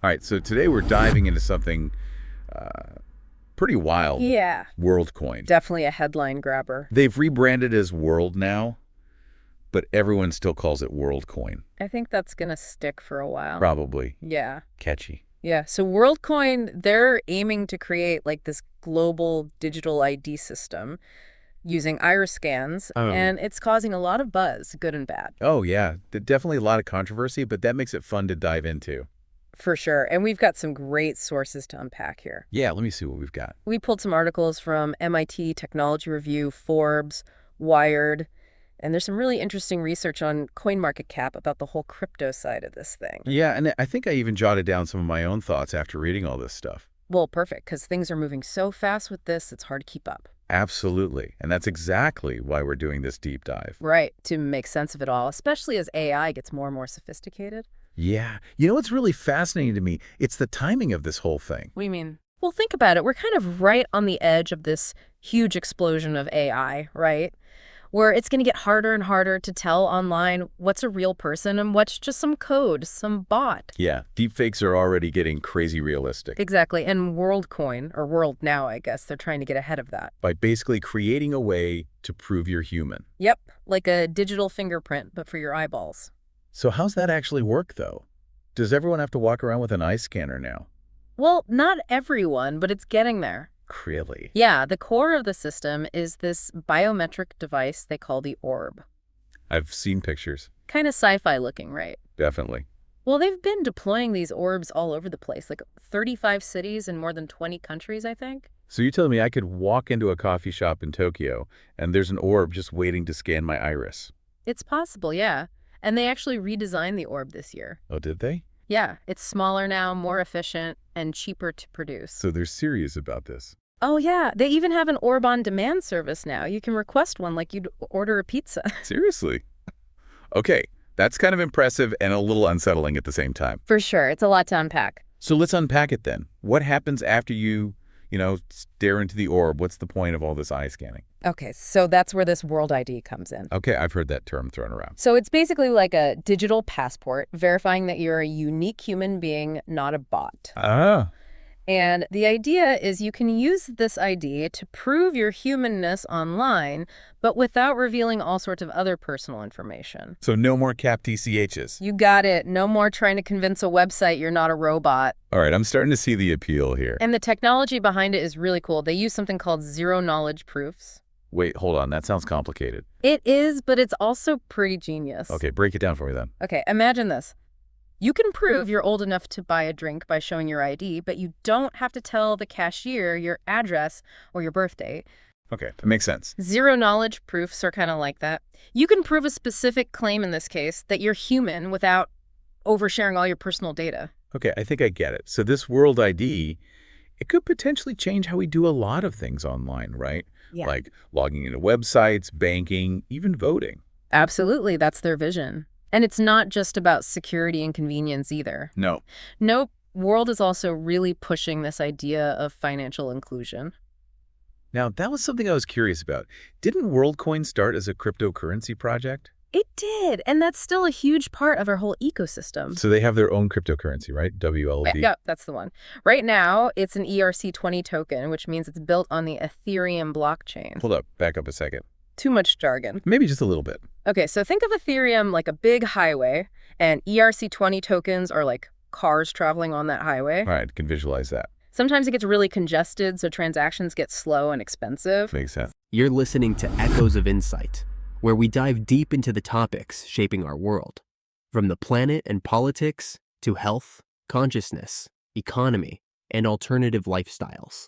All right, so today we're diving into something uh, pretty wild. Yeah, WorldCoin. definitely a headline grabber. They've rebranded as World now, but everyone still calls it WorldCoin. I think that's going to stick for a while. Probably. Yeah. Catchy. Yeah. So WorldCoin, they're aiming to create like this global digital ID system using iris scans, Oh. and it's causing a lot of buzz, good and bad. Oh, yeah. Definitely a lot of controversy, but that makes it fun to dive into. For sure. And we've got some great sources to unpack here. Yeah, let me see what we've got. We pulled some articles from MIT Technology Review, Forbes, Wired, and there's some really interesting research on CoinMarketCap about the whole crypto side of this thing. Yeah, and I think I even jotted down some of my own thoughts after reading all this stuff. Well, perfect, because things are moving so fast with this, it's hard to keep up. Absolutely. And that's exactly why we're doing this deep dive. Right, to make sense of it all, especially as AI gets more and more sophisticated. Yeah. You know what's really fascinating to me? It's the timing of this whole thing. What do you mean? Well, think about it. We're kind of right on the edge of this huge explosion of AI, right? Where it's going to get harder and harder to tell online what's a real person and what's just some code, some bot. Yeah, deepfakes are already getting crazy realistic. Exactly. And WorldCoin, or World Now, I guess, they're trying to get ahead of that. By basically creating a way to prove you're human. Yep, like a digital fingerprint, but for your eyeballs. So how's that actually work, though? Does everyone have to walk around with an eye scanner now? Well, not everyone, but it's getting there. Really? Yeah, the core of the system is this biometric device they call the orb. I've seen pictures. Kind of sci-fi looking, right? Definitely. Well, they've been deploying these orbs all over the place, like 35 cities in more than 20 countries, I think. So you telling me I could walk into a coffee shop in Tokyo and there's an orb just waiting to scan my iris? It's possible, yeah. And they actually redesigned the orb this year. Oh, did they? Yeah, it's smaller now, more efficient, and cheaper to produce. So they're serious about this. Oh, yeah. They even have an orb on demand service now. You can request one like you'd order a pizza. Seriously? Okay, that's kind of impressive and a little unsettling at the same time. For sure. It's a lot to unpack. So let's unpack it then. What happens after you stare into the orb? What's the point of all this eye scanning? Okay, so that's where this World ID comes in. Okay, I've heard that term thrown around. So it's basically like a digital passport, verifying that you're a unique human being, not a bot. Ah. And the idea is you can use this ID to prove your humanness online, but without revealing all sorts of other personal information. So no more CAPTCHAs. You got it. No more trying to convince a website you're not a robot. All right, I'm starting to see the appeal here. And the technology behind it is really cool. They use something called zero-knowledge proofs. Wait, hold on. That sounds complicated. It is, but it's also pretty genius. Okay, break it down for me then. Okay, imagine this. You can prove you're old enough to buy a drink by showing your ID, but you don't have to tell the cashier your address or your birth date. Okay, that makes sense. Zero-knowledge proofs are kind of like that. You can prove a specific claim in this case, that you're human without oversharing all your personal data. Okay, I think I get it. So this World ID, it could potentially change how we do a lot of things online, right? Yeah. Like logging into websites, banking, even voting. Absolutely, that's their vision. And it's not just about security and convenience either. No. Nope, World is also really pushing this idea of financial inclusion. Now, that was something I was curious about. Didn't WorldCoin start as a cryptocurrency project? It did, and that's still a huge part of our whole ecosystem. So they have their own cryptocurrency, right? WLD. Yeah, that's the one. Right now, it's an ERC20 token, which means it's built on the Ethereum blockchain. Hold up, back up a second. Too much jargon. Maybe just a little bit. Okay, so think of Ethereum like a big highway, and ERC20 tokens are like cars traveling on that highway. All right, can visualize that. Sometimes it gets really congested, so transactions get slow and expensive. Makes sense. You're listening to Echoes of Insight, where we dive deep into the topics shaping our world, from the planet and politics to health, consciousness, economy, and alternative lifestyles.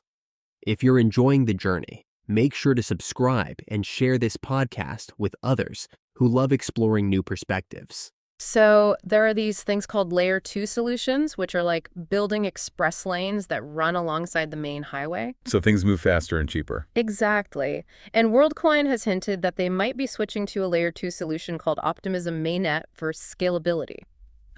If you're enjoying the journey, make sure to subscribe and share this podcast with others who love exploring new perspectives. So there are these things called layer 2 solutions, which are like building express lanes that run alongside the main highway. So things move faster and cheaper. Exactly. And WorldCoin has hinted that they might be switching to a layer 2 solution called Optimism Mainnet for scalability.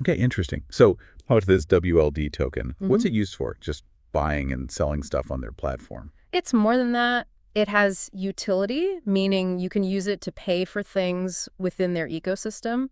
Okay, interesting. So how about this WLD token? What's it used for? Just buying and selling stuff on their platform? It's more than that. It has utility, meaning you can use it to pay for things within their ecosystem.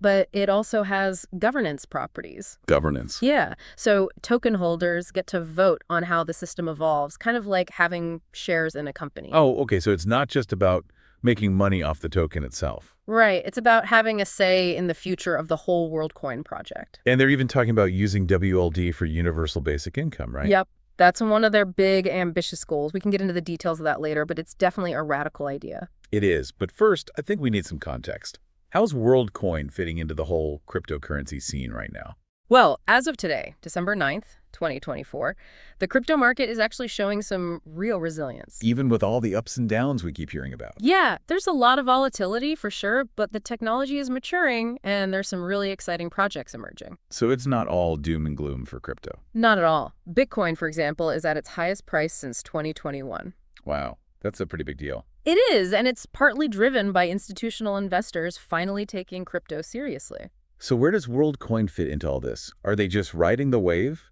but it also has governance properties. Governance. Yeah, so token holders get to vote on how the system evolves, kind of like having shares in a company. Oh, okay, so it's not just about making money off the token itself. Right, it's about having a say in the future of the whole WorldCoin project. And they're even talking about using WLD for universal basic income, right? Yep, that's one of their big, ambitious goals. We can get into the details of that later, but it's definitely a radical idea. It is, but first, I think we need some context. How's WorldCoin fitting into the whole cryptocurrency scene right now? Well, as of today, December 9th, 2024, the crypto market is actually showing some real resilience. Even with all the ups and downs we keep hearing about. Yeah, there's a lot of volatility for sure, but the technology is maturing and there's some really exciting projects emerging. So it's not all doom and gloom for crypto. Not at all. Bitcoin, for example, is at its highest price since 2021. Wow, that's a pretty big deal. It is, and it's partly driven by institutional investors finally taking crypto seriously. So where does WorldCoin fit into all this? Are they just riding the wave,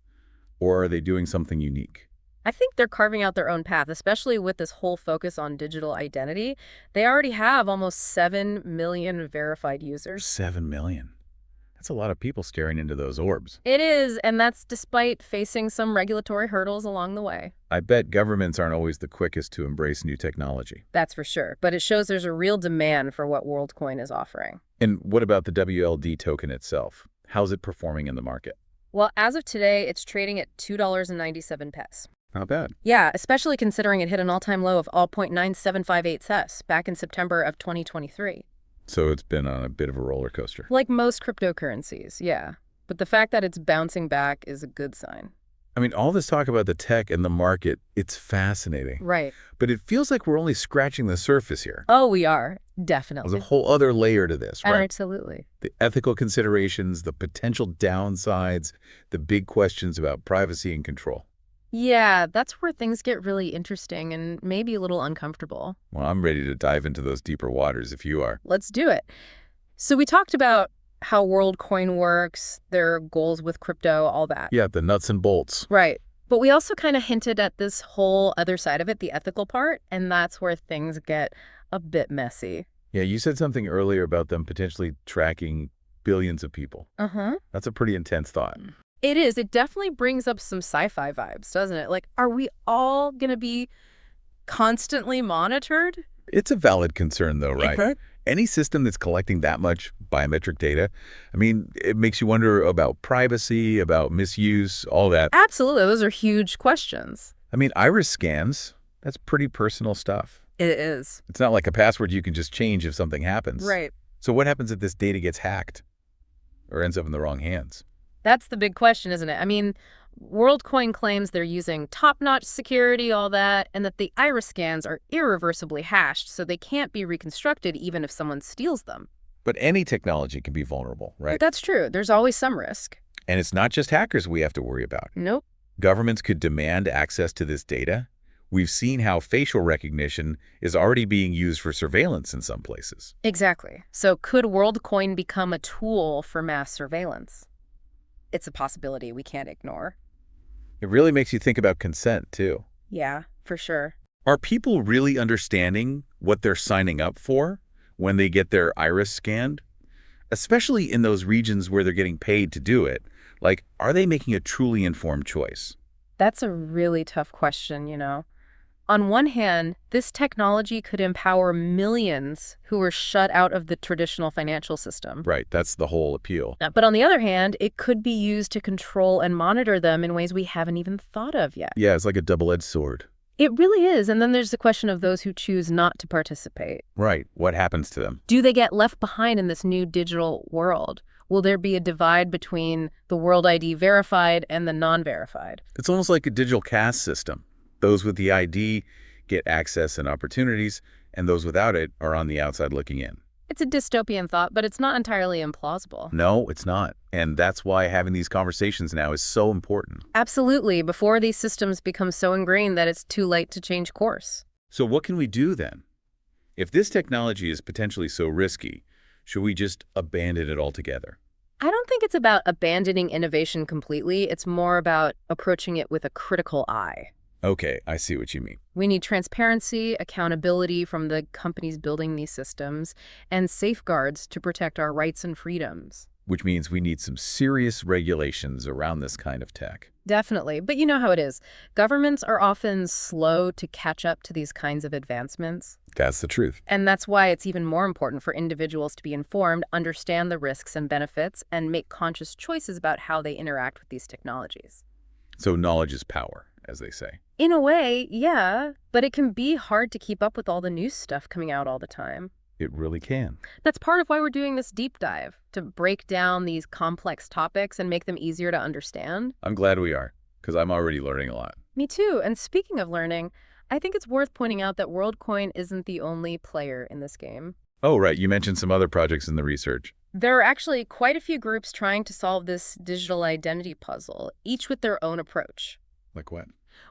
or are they doing something unique? I think they're carving out their own path, especially with this whole focus on digital identity. They already have almost 7 million verified users. 7 million. That's a lot of people staring into those orbs. It is, and that's despite facing some regulatory hurdles along the way. I bet governments aren't always the quickest to embrace new technology. That's for sure, but it shows there's a real demand for what WorldCoin is offering. And what about the WLD token itself? How's it performing in the market? Well, as of today, it's trading at $2.97. Not bad. Yeah, especially considering it hit an all-time low of 0.9758 cents back in September of 2023. So it's been on a bit of a roller coaster. Like most cryptocurrencies, yeah. But the fact that it's bouncing back is a good sign. I mean, all this talk about the tech and the market, it's fascinating. Right. But it feels like we're only scratching the surface here. Oh, we are. Definitely. There's a whole other layer to this, right? Absolutely. The ethical considerations, the potential downsides, the big questions about privacy and control. Yeah, that's where things get really interesting and maybe a little uncomfortable. Well, I'm ready to dive into those deeper waters if you are. Let's do it. So we talked about how WorldCoin works, their goals with crypto, all that. Yeah, the nuts and bolts. Right. But we also kind of hinted at this whole other side of it, the ethical part, and that's where things get a bit messy. Yeah, you said something earlier about them potentially tracking billions of people. Uh-huh. That's a pretty intense thought. It is. It definitely brings up some sci-fi vibes, doesn't it? Like, are we all going to be constantly monitored? It's a valid concern, though, right? Okay. Any system that's collecting that much biometric data, I mean, it makes you wonder about privacy, about misuse, all that. Absolutely. Those are huge questions. I mean, iris scans, that's pretty personal stuff. It is. It's not like a password you can just change if something happens. Right. So what happens if this data gets hacked or ends up in the wrong hands? That's the big question, isn't it? I mean, WorldCoin claims they're using top-notch security, all that, and that the iris scans are irreversibly hashed, so they can't be reconstructed even if someone steals them. But any technology can be vulnerable, right? That's true. There's always some risk. And it's not just hackers we have to worry about. Nope. Governments could demand access to this data. We've seen how facial recognition is already being used for surveillance in some places. Exactly. So could WorldCoin become a tool for mass surveillance? It's a possibility we can't ignore. It really makes you think about consent, too. Yeah, for sure. Are people really understanding what they're signing up for when they get their iris scanned? Especially in those regions where they're getting paid to do it. Like, are they making a truly informed choice? That's a really tough question, you know. On one hand, this technology could empower millions who were shut out of the traditional financial system. Right, that's the whole appeal. But on the other hand, it could be used to control and monitor them in ways we haven't even thought of yet. Yeah, it's like a double-edged sword. It really is. And then there's the question of those who choose not to participate. Right, what happens to them? Do they get left behind in this new digital world? Will there be a divide between the World ID verified and the non-verified? It's almost like a digital caste system. Those with the ID get access and opportunities, and those without it are on the outside looking in. It's a dystopian thought, but it's not entirely implausible. No, it's not. And that's why having these conversations now is so important. Absolutely, before these systems become so ingrained that it's too late to change course. So what can we do then? If this technology is potentially so risky, should we just abandon it altogether? I don't think it's about abandoning innovation completely. It's more about approaching it with a critical eye. Okay, I see what you mean. We need transparency, accountability from the companies building these systems, and safeguards to protect our rights and freedoms. Which means we need some serious regulations around this kind of tech. Definitely. But you know how it is. Governments are often slow to catch up to these kinds of advancements. That's the truth. And that's why it's even more important for individuals to be informed, understand the risks and benefits, and make conscious choices about how they interact with these technologies. So knowledge is power, as they say. In a way, yeah, but it can be hard to keep up with all the new stuff coming out all the time. It really can. That's part of why we're doing this deep dive, to break down these complex topics and make them easier to understand. I'm glad we are, because I'm already learning a lot. Me too. And speaking of learning, I think it's worth pointing out that WorldCoin isn't the only player in this game. Oh, right. You mentioned some other projects in the research. There are actually quite a few groups trying to solve this digital identity puzzle, each with their own approach. Like what?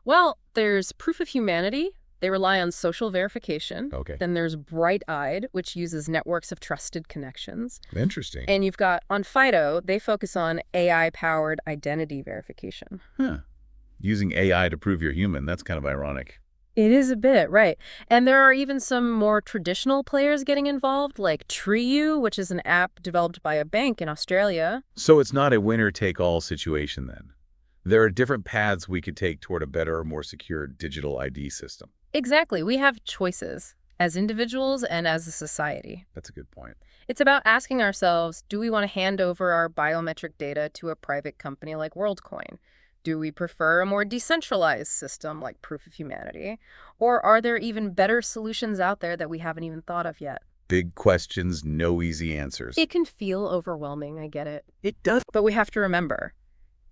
Well, there's Proof of Humanity. They rely on social verification. Okay. Then there's Bright-Eyed, which uses networks of trusted connections. Interesting. And you've got, on FIDO, they focus on AI-powered identity verification. Huh. Using AI to prove you're human, that's kind of ironic. It is a bit, right. And there are even some more traditional players getting involved, like TreeU, which is an app developed by a bank in Australia. So it's not a winner-take-all situation then. There are different paths we could take toward a better, more secure digital ID system. Exactly. We have choices as individuals and as a society. That's a good point. It's about asking ourselves, do we want to hand over our biometric data to a private company like WorldCoin? Do we prefer a more decentralized system like Proof of Humanity? Or are there even better solutions out there that we haven't even thought of yet? Big questions, no easy answers. It can feel overwhelming, I get it. It does. But we have to remember,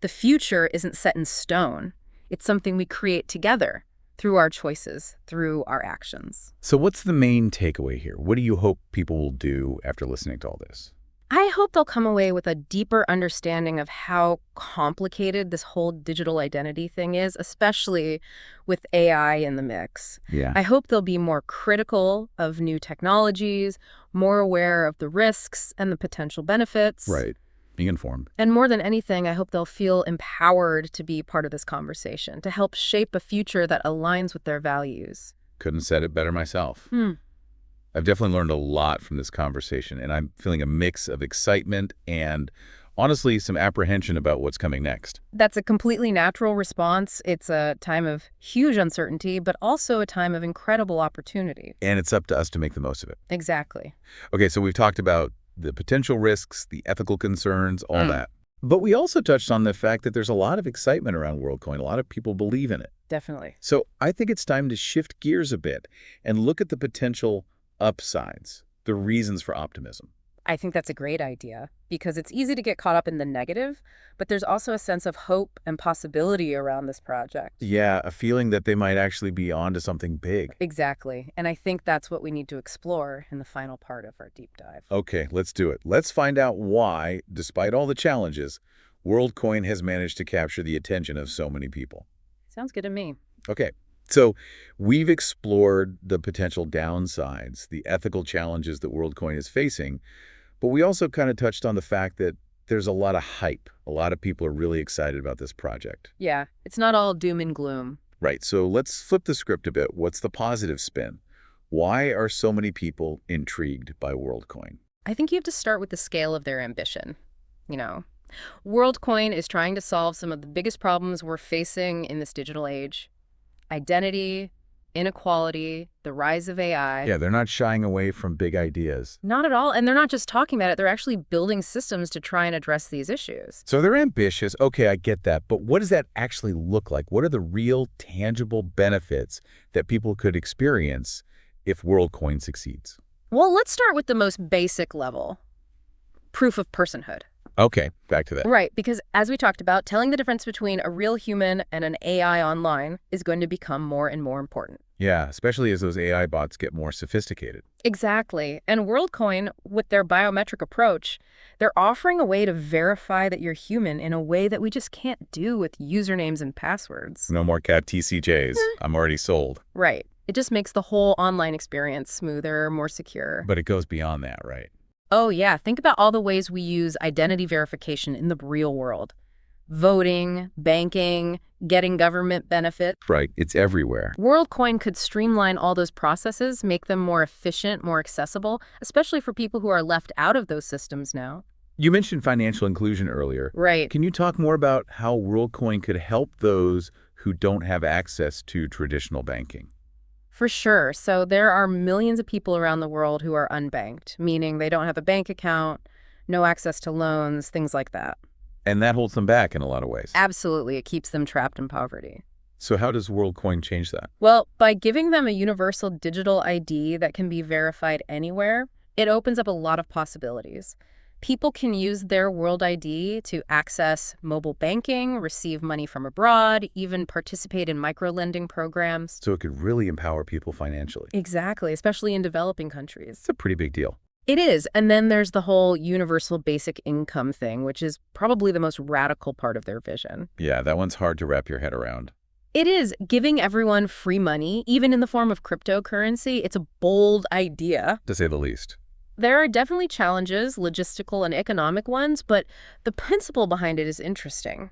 the future isn't set in stone. It's something we create together through our choices, through our actions. So what's the main takeaway here? What do you hope people will do after listening to all this? I hope they'll come away with a deeper understanding of how complicated this whole digital identity thing is, especially with AI in the mix. Yeah. I hope they'll be more critical of new technologies, more aware of the risks and the potential benefits. Right. Being informed. And more than anything, I hope they'll feel empowered to be part of this conversation, to help shape a future that aligns with their values. Couldn't have said it better myself. I've definitely learned a lot from this conversation, and I'm feeling a mix of excitement and, honestly, some apprehension about what's coming next. That's a completely natural response. It's a time of huge uncertainty, but also a time of incredible opportunity. And it's up to us to make the most of it. Exactly. Okay, so we've talked about the potential risks, the ethical concerns, all that. But we also touched on the fact that there's a lot of excitement around WorldCoin. A lot of people believe in it. Definitely. So I think it's time to shift gears a bit and look at the potential upsides, the reasons for optimism. I think that's a great idea because it's easy to get caught up in the negative, but there's also a sense of hope and possibility around this project. Yeah, a feeling that they might actually be onto something big. Exactly. And I think that's what we need to explore in the final part of our deep dive. Okay, let's do it. Let's find out why, despite all the challenges, WorldCoin has managed to capture the attention of so many people. Sounds good to me. Okay, so we've explored the potential downsides, the ethical challenges that WorldCoin is facing, but we also kind of touched on the fact that there's a lot of hype. A lot of people are really excited about this project. Yeah, it's not all doom and gloom. Right, so let's flip the script a bit. What's the positive spin? Why are so many people intrigued by WorldCoin? I think you have to start with the scale of their ambition. WorldCoin is trying to solve some of the biggest problems we're facing in this digital age. Identity, inequality, the rise of AI. Yeah, they're not shying away from big ideas. Not at all. And they're not just talking about it. They're actually building systems to try and address these issues. So they're ambitious. Okay, I get that. But what does that actually look like? What are the real, tangible benefits that people could experience if WorldCoin succeeds? Well, let's start with the most basic level. Proof of personhood. Okay, back to that. Right, because as we talked about, telling the difference between a real human and an AI online is going to become more and more important. Yeah, especially as those AI bots get more sophisticated. Exactly. And WorldCoin, with their biometric approach, they're offering a way to verify that you're human in a way that we just can't do with usernames and passwords. No more CAPTCHAs. I'm already sold. Right. It just makes the whole online experience smoother, more secure. But it goes beyond that, right? Oh, yeah. Think about all the ways we use identity verification in the real world. Voting, banking, getting government benefits. Right, it's everywhere. WorldCoin could streamline all those processes, make them more efficient, more accessible, especially for people who are left out of those systems now. You mentioned financial inclusion earlier. Right. Can you talk more about how WorldCoin could help those who don't have access to traditional banking? For sure. So there are millions of people around the world who are unbanked, meaning they don't have a bank account, no access to loans, things like that. And that holds them back in a lot of ways. Absolutely. It keeps them trapped in poverty. So how does WorldCoin change that? Well, by giving them a universal digital ID that can be verified anywhere, it opens up a lot of possibilities. People can use their World ID to access mobile banking, receive money from abroad, even participate in microlending programs. So it could really empower people financially. Exactly, especially in developing countries. It's a pretty big deal. It is. And then there's the whole universal basic income thing, which is probably the most radical part of their vision. Yeah, that one's hard to wrap your head around. It is. Giving everyone free money, even in the form of cryptocurrency, it's a bold idea. To say the least. There are definitely challenges, logistical and economic ones, but the principle behind it is interesting.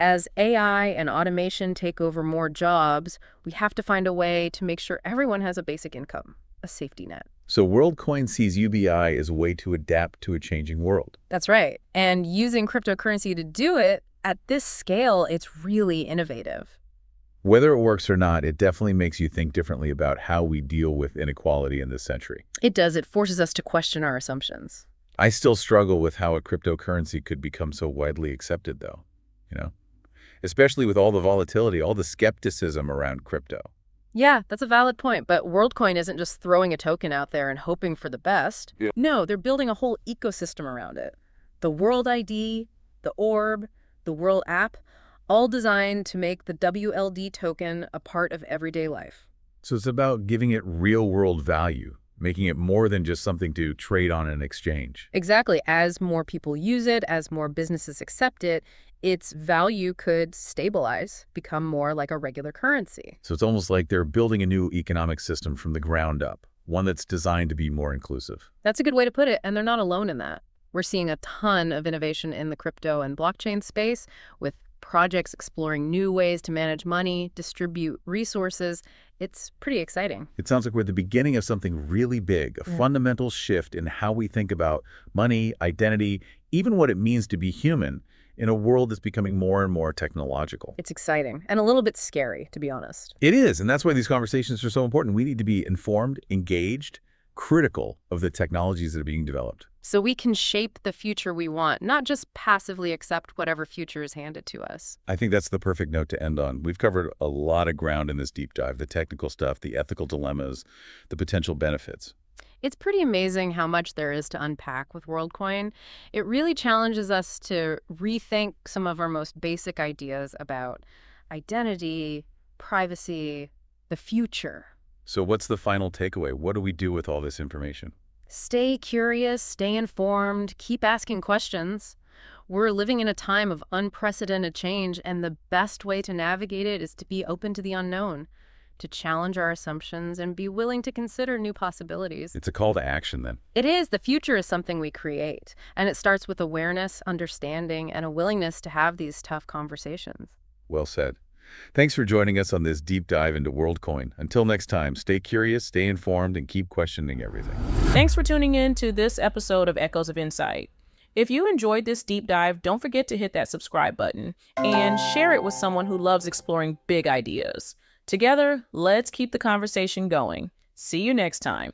As AI and automation take over more jobs, we have to find a way to make sure everyone has a basic income, a safety net. So WorldCoin sees UBI as a way to adapt to a changing world. That's right. And using cryptocurrency to do it, at this scale, it's really innovative. Whether it works or not, it definitely makes you think differently about how we deal with inequality in this century. It does. It forces us to question our assumptions. I still struggle with how a cryptocurrency could become so widely accepted, though, especially with all the volatility, all the skepticism around crypto. Yeah, that's a valid point. But WorldCoin isn't just throwing a token out there and hoping for the best. Yeah. No, they're building a whole ecosystem around it. The World ID, the Orb, the World app, all designed to make the WLD token a part of everyday life. So it's about giving it real-world value, making it more than just something to trade on an exchange. Exactly. As more people use it, as more businesses accept it, its value could stabilize, become more like a regular currency. So it's almost like they're building a new economic system from the ground up, one that's designed to be more inclusive. That's a good way to put it, and they're not alone in that. We're seeing a ton of innovation in the crypto and blockchain space, with projects exploring new ways to manage money, distribute resources. It's pretty exciting. It sounds like we're at the beginning of something really big, a fundamental shift in how we think about money, identity, even what it means to be human in a world that's becoming more and more technological. It's exciting and a little bit scary, to be honest. It is, and that's why these conversations are so important. We need to be informed, engaged, critical of the technologies that are being developed. So we can shape the future we want, not just passively accept whatever future is handed to us. I think that's the perfect note to end on. We've covered a lot of ground in this deep dive, the technical stuff, the ethical dilemmas, the potential benefits. It's pretty amazing how much there is to unpack with WorldCoin. It really challenges us to rethink some of our most basic ideas about identity, privacy, the future. So what's the final takeaway? What do we do with all this information? Stay curious, stay informed, keep asking questions. We're living in a time of unprecedented change, and the best way to navigate it is to be open to the unknown, to challenge our assumptions, and be willing to consider new possibilities. It's a call to action, then. It is. The future is something we create, and it starts with awareness, understanding, and a willingness to have these tough conversations. Well said. Thanks for joining us on this deep dive into WorldCoin. Until next time, stay curious, stay informed, and keep questioning everything. Thanks for tuning in to this episode of Echoes of Insight. If you enjoyed this deep dive, don't forget to hit that subscribe button and share it with someone who loves exploring big ideas. Together, let's keep the conversation going. See you next time.